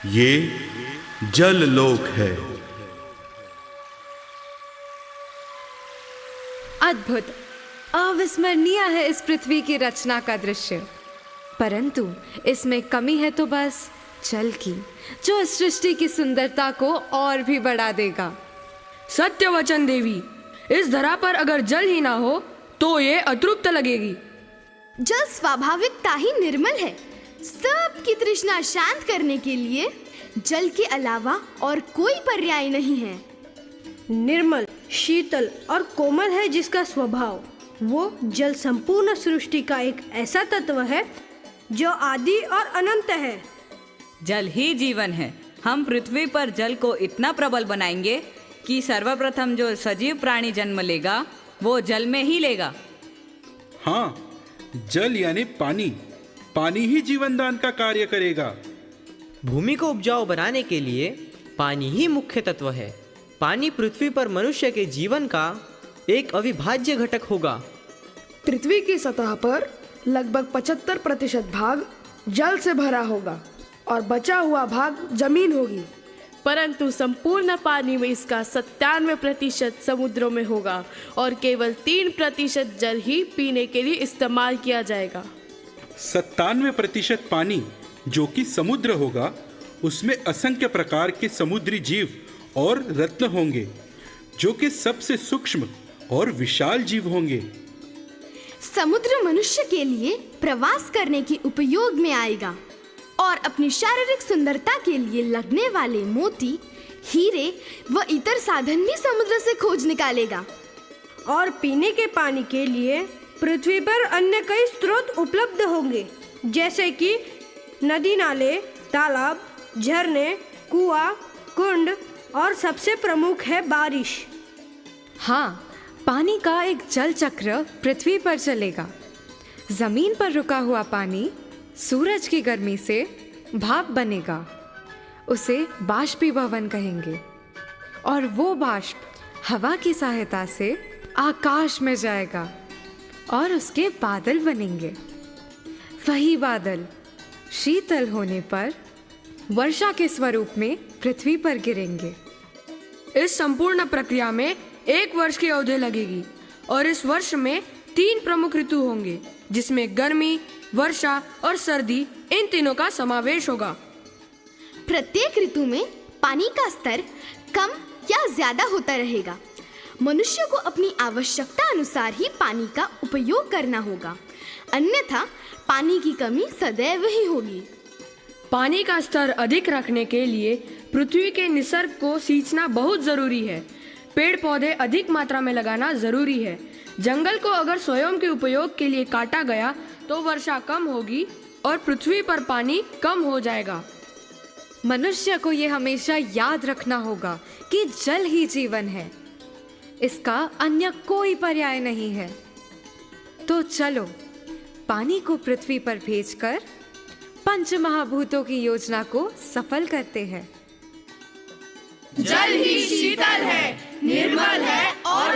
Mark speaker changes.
Speaker 1: ये जल लोक है।
Speaker 2: अद्भुत, अविस्मरणीय है इस पृथ्वी की रचना का दृश्य। परंतु इसमें कमी है तो बस जल की, जो इस सृष्टि की सुंदरता को और भी बढ़ा देगा।
Speaker 3: सत्य वचन देवी, इस धरा पर अगर जल ही ना हो तो ये अतृप्त लगेगी।
Speaker 4: जल स्वाभाविकता ही निर्मल है। सबकी तृष्णा शांत करने के लिए जल के अलावा और कोई पर्याय नहीं है।
Speaker 5: निर्मल, शीतल और कोमल है जिसका स्वभाव। वो जल संपूर्ण सृष्टि का एक ऐसा तत्व है जो आदि और अनंत है।
Speaker 6: जल ही जीवन है। हम पृथ्वी पर जल को इतना प्रबल बनाएंगे कि सर्वप्रथम जो सजीव प्राणी जन्म लेगा वो जल में ही लेगा।
Speaker 1: हाँ, जल यानी पानी, पानी ही जीवन दान का कार्य करेगा।
Speaker 7: भूमि को उपजाऊ बनाने के लिए पानी ही मुख्य तत्व है। पानी पृथ्वी पर मनुष्य के जीवन का एक अविभाज्य घटक होगा।
Speaker 8: पृथ्वी की सतह पर लगभग 75% भाग जल से भरा होगा और बचा हुआ भाग जमीन होगी।
Speaker 9: परंतु संपूर्ण पानी में इसका 97% समुद्रों में होगा और केवल 3% जल ही पीने के लिए इस्तेमाल किया जाएगा।
Speaker 1: 97% पानी जो कि समुद्र होगा, उसमें असंख्य प्रकार के समुद्री जीव और रत्न होंगे जो कि सबसे सूक्ष्म और विशाल जीव होंगे।
Speaker 4: समुद्र मनुष्य के लिए प्रवास करने की उपयोग में आएगा और अपनी शारीरिक सुंदरता के लिए लगने वाले मोती, हीरे व इतर साधन भी समुद्र से खोज निकालेगा।
Speaker 5: और पीने के पानी के लिए पृथ्वी पर अन्य कई स्रोत उपलब्ध होंगे, जैसे कि नदी नाले, तालाब, झरने, कुआं, कुंड और सबसे प्रमुख है बारिश।
Speaker 2: हाँ, पानी का एक जल चक्र पृथ्वी पर चलेगा। जमीन पर रुका हुआ पानी सूरज की गर्मी से भाप बनेगा, उसे बाष्पीभवन कहेंगे, और वो बाष्प हवा की सहायता से आकाश में जाएगा और उसके बादल बनेंगे। वही बादल शीतल होने पर वर्षा के स्वरूप में पृथ्वी पर गिरेंगे।
Speaker 3: इस संपूर्ण प्रक्रिया में 1 वर्ष की अवधि लगेगी और इस वर्ष में 3 प्रमुख ऋतु होंगे, जिसमें गर्मी, वर्षा और सर्दी, इन तीनों का समावेश होगा।
Speaker 4: प्रत्येक ऋतु में पानी का स्तर कम या ज्यादा होता रहेगा। मनुष्य को अपनी आवश्यकता अनुसार ही पानी का उपयोग करना होगा, अन्यथा पानी की कमी सदैव ही होगी।
Speaker 3: पानी का स्तर अधिक रखने के लिए पृथ्वी के निसर्ग को सींचना बहुत जरूरी है। पेड़ पौधे अधिक मात्रा में लगाना जरूरी है। जंगल को अगर स्वयं के उपयोग के लिए काटा गया तो वर्षा कम होगी और पृथ्वी पर पानी कम हो जाएगा।
Speaker 2: मनुष्य को ये हमेशा याद रखना होगा कि जल ही जीवन है, इसका अन्य कोई पर्याय नहीं है। तो चलो पानी को पृथ्वी पर भेजकर पंच महाभूतों की योजना को सफल करते हैं।
Speaker 3: जल ही शीतल है, निर्मल है और